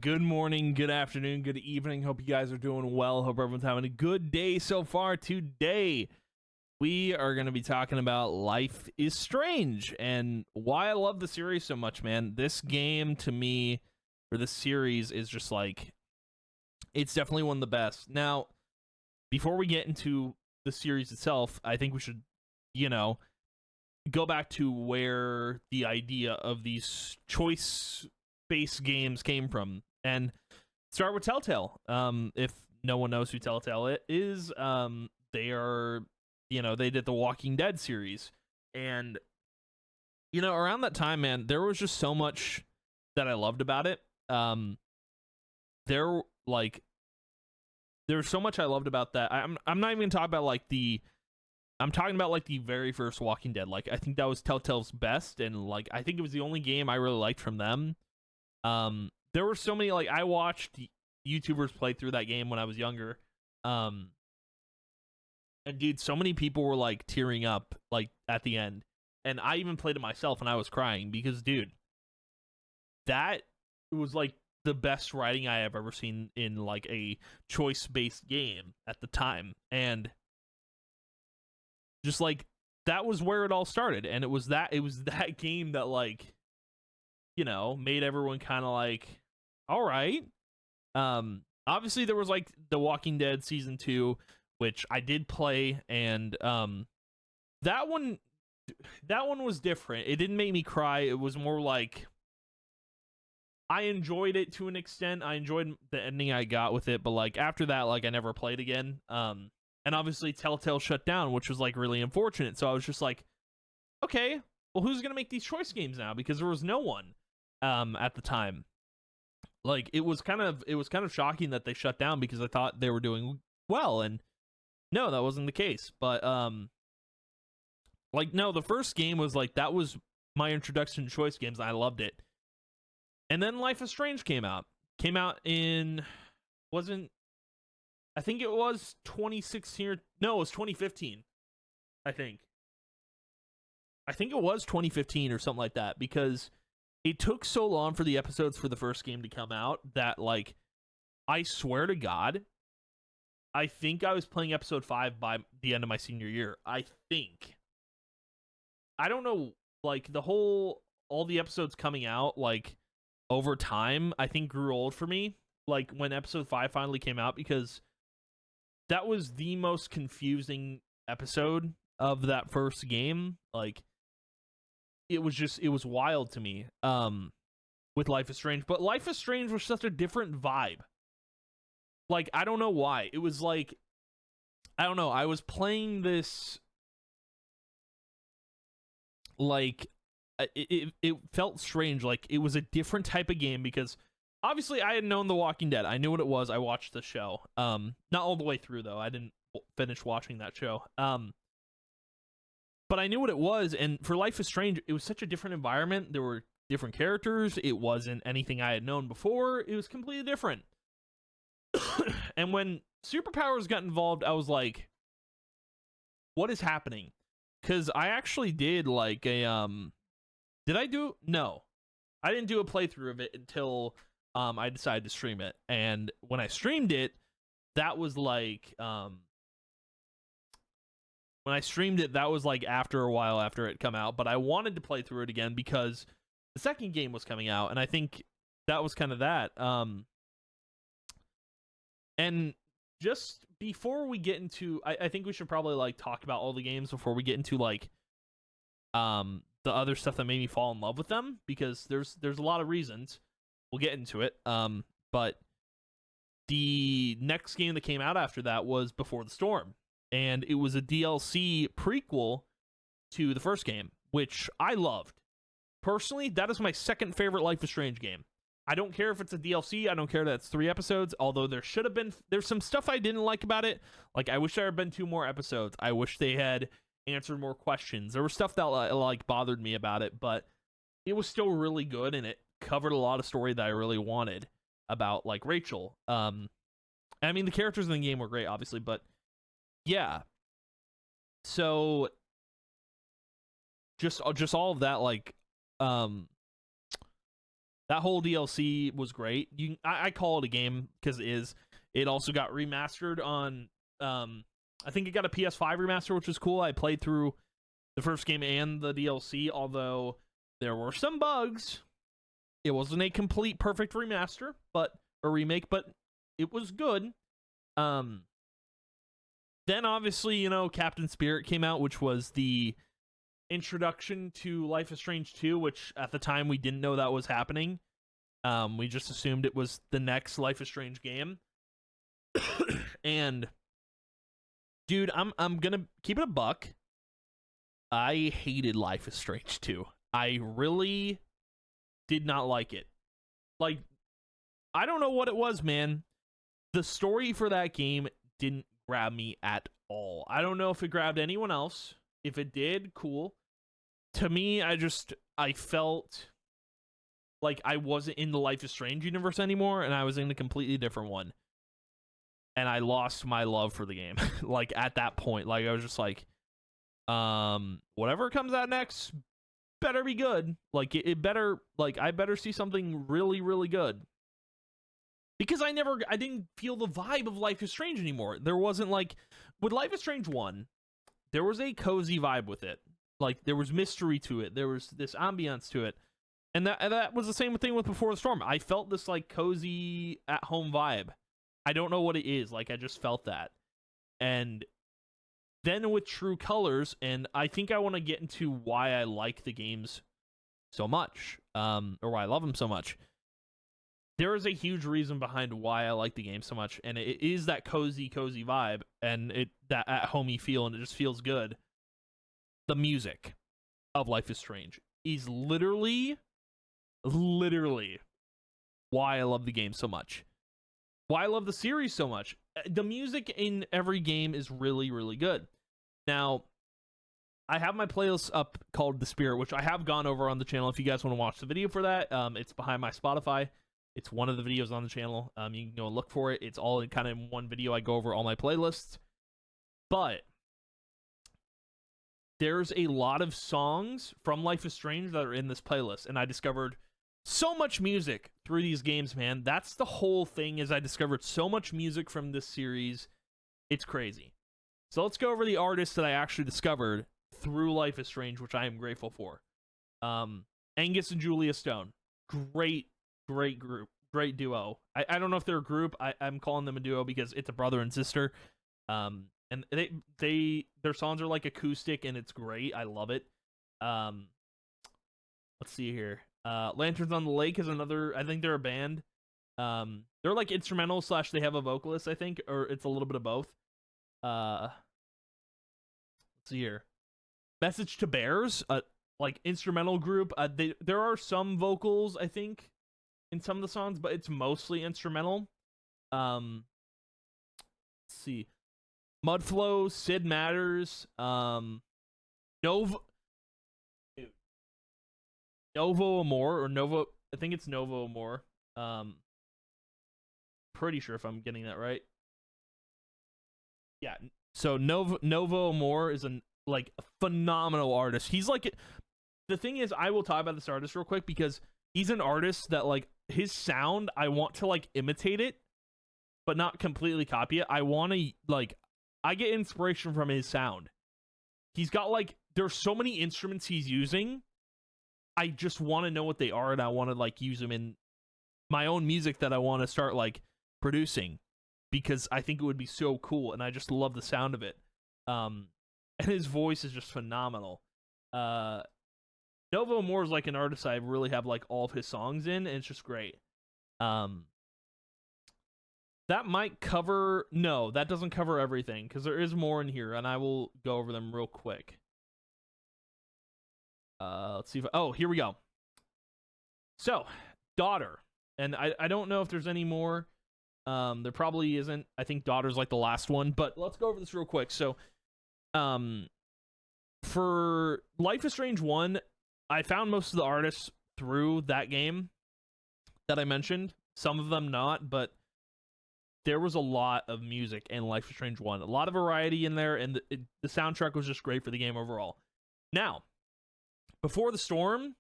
good morning, good afternoon, good evening. Hope you guys are doing well. Hope everyone's having a good day so far. Today, we are going to be talking about Life is Strange and why I love the series so much, man. This game, to me, or this series, is just like, it's definitely one of the best. Now, before we get into the series itself, I think we should, go back to where the idea of these choice-based games came from, and start with Telltale. If no one knows who Telltale is, they are, they did the Walking Dead series, and around that time, man, there was just so much that I loved about it. There there's so much I loved about that. I'm not even gonna talk about I'm talking about like the very first Walking Dead. Like, I think that was Telltale's best, and like I think it was the only game I really liked from them. There were so many, like, I watched YouTubers play through that game when I was younger. And dude, so many people were like tearing up like at the end. And I even played it myself and I was crying because, dude, that was like the best writing I have ever seen in like a choice-based game at the time. And just like that was where it all started, and it was that game that like made everyone kind of like, all right. Obviously there was like The Walking Dead season 2, which I did play, and that one was different. It didn't make me cry. It was more like I enjoyed it to an extent. I enjoyed the ending I got with it, but like after that, like I never played again. And obviously Telltale shut down, which was like really unfortunate. So I was just like, okay, well, who's gonna make these choice games now? Because there was no one at the time. Like it was kind of shocking that they shut down because I thought they were doing well, and no, that wasn't the case. But no, the first game was like, that was my introduction to choice games, and I loved it. And then Life is Strange came out in, I think it was 2016 or no, it was 2015. I think it was 2015 or something like that, because it took so long for the episodes for the first game to come out that, like, I swear to God, I think I was playing episode 5 by the end of my senior year. I think. I don't know, like, all the episodes coming out, like, over time, I think grew old for me, like, when episode 5 finally came out, because that was the most confusing episode of that first game. Like, it was wild to me with Life is Strange. But Life is Strange was such a different vibe. Like, I don't know why. It was like, I don't know, I was playing this, like, it felt strange. Like, it was a different type of game because obviously I had known The Walking Dead. I knew what it was. I watched the show. Not all the way through, though. I didn't finish watching that show. But I knew what it was, and for Life is Strange, it was such a different environment. There were different characters. It wasn't anything I had known before. It was completely different. And when superpowers got involved, I was like, what is happening? Because I actually did like a did I do? No, I didn't do a playthrough of it until I decided to stream it. And when I streamed it, that was like when I streamed it, that was like after a while after it come out. But I wanted to play through it again because the second game was coming out, and I think that was kind of that. And just before we get into, I think we should probably like talk about all the games before we get into like the other stuff that made me fall in love with them, because there's a lot of reasons. We'll get into it. But the next game that came out after that was Before the Storm, and it was a DLC prequel to the first game, which I loved. Personally, that is my second favorite Life is Strange game. I don't care if it's a DLC. I don't care that it's 3 episodes, although there's some stuff I didn't like about it. Like, I wish there had been 2 more episodes. I wish they had answered more questions. There was stuff that like bothered me about it, but it was still really good, and it covered a lot of story that I really wanted about, like, Rachel. I mean, the characters in the game were great, obviously, but yeah. So just all of that, like, That whole DLC was great. I call it a game because it is. It also got remastered on I think it got a PS5 remaster, which was cool. I played through the first game and the DLC, although there were some bugs. It wasn't a complete perfect remaster, but a remake, but it was good. Then obviously, Captain Spirit came out, which was the introduction to Life is Strange 2, which at the time we didn't know that was happening. We just assumed it was the next Life is Strange game. And dude, I'm gonna keep it a buck. I hated Life is Strange 2. I really did not like it. Like, I don't know what it was, man. The story for that game didn't grab me at all. I don't know if it grabbed anyone else. If it did, cool. To me, I felt like I wasn't in the Life is Strange universe anymore, and I was in a completely different one. And I lost my love for the game. Like, at that point, like, I was just like, whatever comes out next better be good. Like, it better, like, I better see something really, really good. Because I didn't feel the vibe of Life is Strange anymore. There wasn't, like, with Life is Strange 1, there was a cozy vibe with it. Like, there was mystery to it. There was this ambiance to it. And that was the same thing with Before the Storm. I felt this, like, cozy, at-home vibe. I don't know what it is. Like, I just felt that. And then with True Colors, and I think I want to get into why I like the games so much, or why I love them so much. There is a huge reason behind why I like the game so much, and it is that cozy vibe, and that at-homey feel, and it just feels good. The music of Life is Strange is literally why I love the game so much. Why I love the series so much. The music in every game is really, really good. Now, I have my playlist up called The Spirit, which I have gone over on the channel. If you guys want to watch the video for that, it's behind my Spotify. It's one of the videos on the channel. You can go and look for it. It's all kind of in one video. I go over all my playlists. But there's a lot of songs from Life is Strange that are in this playlist, and I discovered so much music through these games, man. That's the whole thing, is I discovered so much music from this series. It's crazy. So let's go over the artists that I actually discovered through Life is Strange, which I am grateful for. Angus and Julia Stone. Great group. Great duo. I don't know if they're a group. I'm calling them a duo because it's a brother and sister. And their songs are like acoustic, and it's great. I love it. Let's see here. Lanterns on the Lake is another. I think they're a band. They're like instrumental / they have a vocalist, I think, or it's a little bit of both. Let's see here. Message to Bears, like instrumental group. There are some vocals, I think, in some of the songs, but it's mostly instrumental. Let's see. Mudflow, Sid Matters, Novo Amor, or Novo, I think it's Novo Amor. Pretty sure if I'm getting that right. Yeah, so Novo Amor is a phenomenal artist. He's like, the thing is, I will talk about this artist real quick because he's an artist that, like, his sound, I want to, like, imitate it, but not completely copy it. I want to, like, I get inspiration from his sound. He's got, like, there's so many instruments he's using. I just want to know what they are, and I want to, like, use them in my own music that I want to start, like, producing, because I think it would be so cool, and I just love the sound of it. And his voice is just phenomenal. Novo Amor is like an artist I really have, like, all of his songs in, and it's just great. That might cover... No, that doesn't cover everything, because there is more in here, and I will go over them real quick. Let's see if... Oh, here we go. So, Daughter. And I don't know if there's any more. There probably isn't. I think Daughter's like the last one, but let's go over this real quick. So, for Life is Strange 1, I found most of the artists through that game that I mentioned. Some of them not, but there was a lot of music in Life is Strange 1. A lot of variety in there, and the soundtrack was just great for the game overall. Now, Before the Storm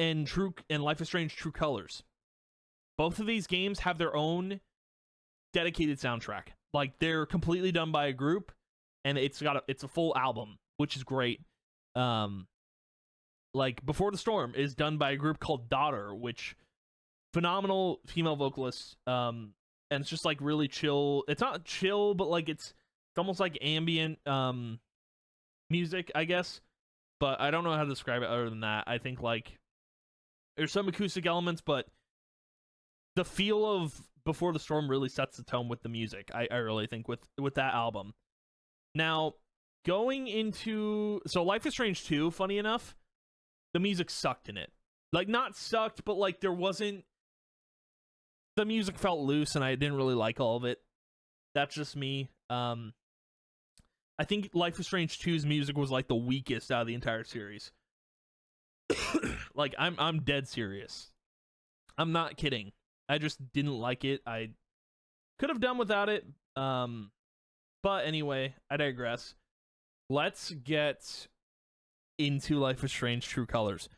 and Life is Strange True Colors. Both of these games have their own dedicated soundtrack. Like, they're completely done by a group, and it's a full album, which is great. Like, Before the Storm is done by a group called Daughter, which phenomenal female vocalists. And it's just like really chill. It's not chill, but like it's almost like ambient music, I guess. But I don't know how to describe it other than that. I think like there's some acoustic elements, but the feel of Before the Storm really sets the tone with the music. I really think with that album. Now, going into Life is Strange 2, funny enough, the music sucked in it. Like, not sucked, but like there wasn't, the music felt loose and I didn't really like all of it. That's just me. I think Life is Strange 2's music was like the weakest out of the entire series. Like, I'm dead serious. I'm not kidding. I just didn't like it. I could have done without it. But anyway, I digress. Let's get into Life is Strange True Colors.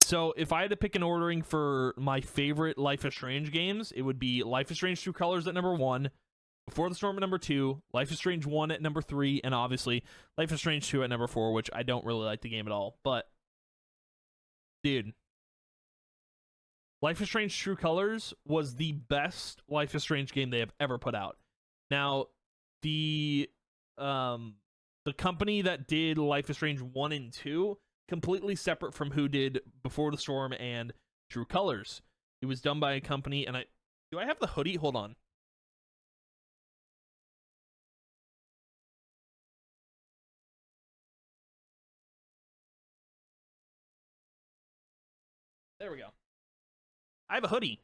So if I had to pick an ordering for my favorite Life is Strange games, it would be Life is Strange True Colors at number 1, Before the Storm at number 2, Life is Strange 1 at number 3, and obviously Life is Strange 2 at number 4, which I don't really like the game at all. But, dude, Life is Strange True Colors was the best Life is Strange game they have ever put out. Now, the company that did Life is Strange 1 and 2, completely separate from who did Before the Storm and True Colors. It was done by a company, and do I have the hoodie? Hold on. There we go. I have a hoodie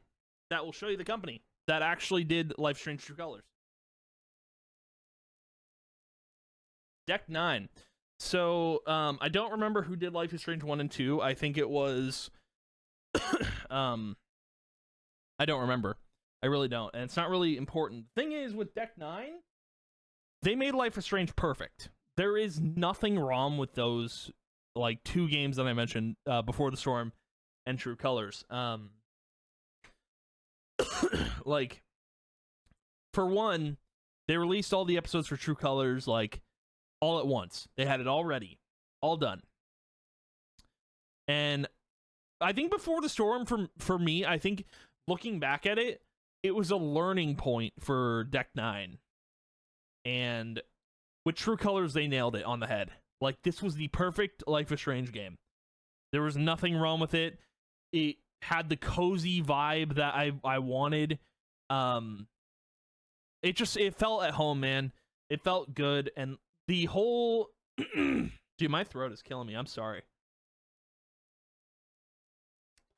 that will show you the company that actually did Life is Strange True Colors. Deck 9. So, I don't remember who did Life is Strange 1 and 2. I think it was... I don't remember. I really don't. And it's not really important. The thing is, with Deck 9, they made Life is Strange perfect. There is nothing wrong with those, like, 2 games that I mentioned, Before the Storm and True Colors. Like, for one, they released all the episodes for True Colors, like, all at once. They had it all ready, all done. And I think Before the Storm, for me, I think looking back at it, it was a learning point for Deck 9. And with True Colors, they nailed it on the head. Like, this was the perfect Life is Strange game. There was nothing wrong with it. It had the cozy vibe that I wanted. It felt at home, man. It felt good, and the whole... Dude, my throat is killing me. I'm sorry.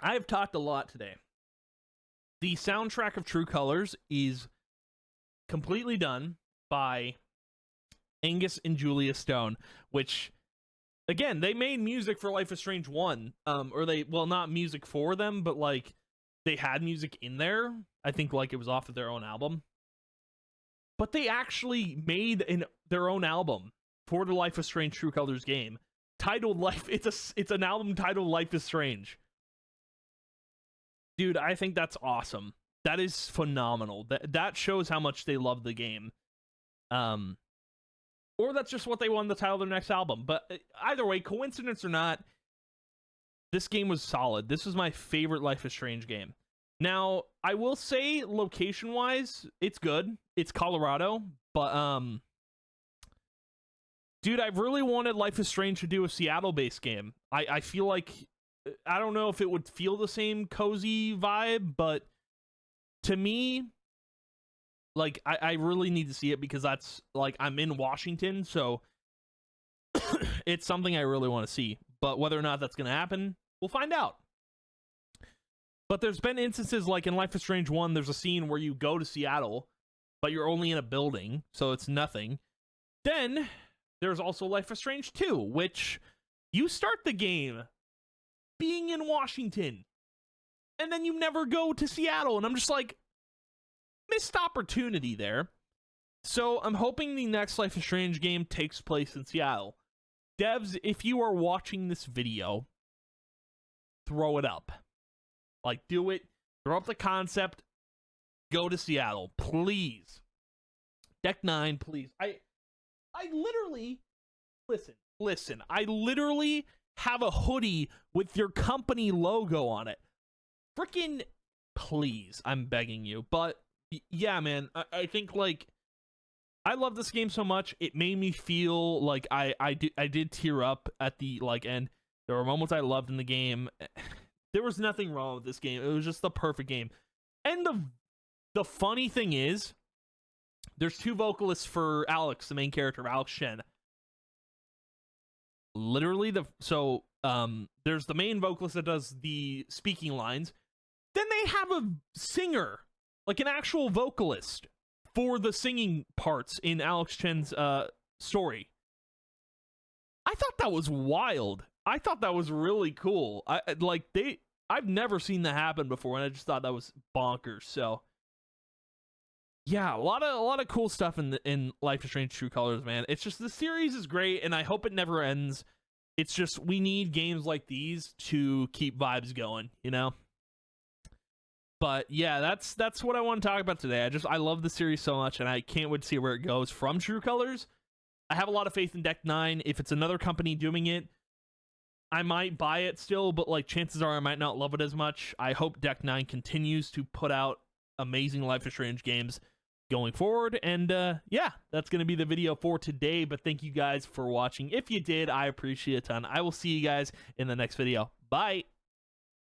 I've talked a lot today. The soundtrack of True Colors is completely done by Angus and Julia Stone, which, again, they made music for Life is Strange 1. Not music for them, but, like, they had music in there. I think, like, it was off of their own album. But they actually made their own album for the Life is Strange True Colors game, titled Life. It's an album titled Life is Strange. Dude, I think that's awesome. That is phenomenal. That shows how much they love the game. Or that's just what they wanted to title their next album. But either way, coincidence or not, this game was solid. This was my favorite Life is Strange game. Now, I will say, location-wise, it's good. It's Colorado, but, dude, I've really wanted Life is Strange to do a Seattle-based game. I feel like, I don't know if it would feel the same cozy vibe, but to me, like, I really need to see it because that's, like, I'm in Washington, so it's something I really want to see. But whether or not that's going to happen, we'll find out. But there's been instances, like in Life is Strange 1, there's a scene where you go to Seattle, but you're only in a building, so it's nothing. Then, there's also Life is Strange 2, which you start the game being in Washington, and then you never go to Seattle, and I'm just like, missed opportunity there. So, I'm hoping the next Life is Strange game takes place in Seattle. Devs, if you are watching this video, throw it up. Like, do it. Throw up the concept. Go to Seattle, please. Deck 9, please. I literally, listen. I literally have a hoodie with your company logo on it. Freaking please, I'm begging you. But yeah, man, I think, like, I love this game so much. It made me feel like I did tear up at the, like, end. There were moments I loved in the game. There was nothing wrong with this game. It was just the perfect game. And the funny thing is, there's 2 vocalists for Alex, the main character, Alex Shen. Literally, there's the main vocalist that does the speaking lines. Then they have a singer, like an actual vocalist, for the singing parts in Alex Chen's story. I thought that was wild. I thought that was really cool. I've never seen that happen before, and I just thought that was bonkers. So yeah, a lot of cool stuff in Life is Strange True Colors, man. It's just, the series is great, and I hope it never ends. It's just, we need games like these to keep vibes going, you know? But yeah, that's what I want to talk about today. I love the series so much, and I can't wait to see where it goes from True Colors. I have a lot of faith in Deck 9. If it's another company doing it, I might buy it still, but like, chances are I might not love it as much. I hope Deck 9 continues to put out amazing Life is Strange games going forward. And yeah, that's going to be the video for today. But thank you guys for watching. If you did, I appreciate it a ton. I will see you guys in the next video. Bye.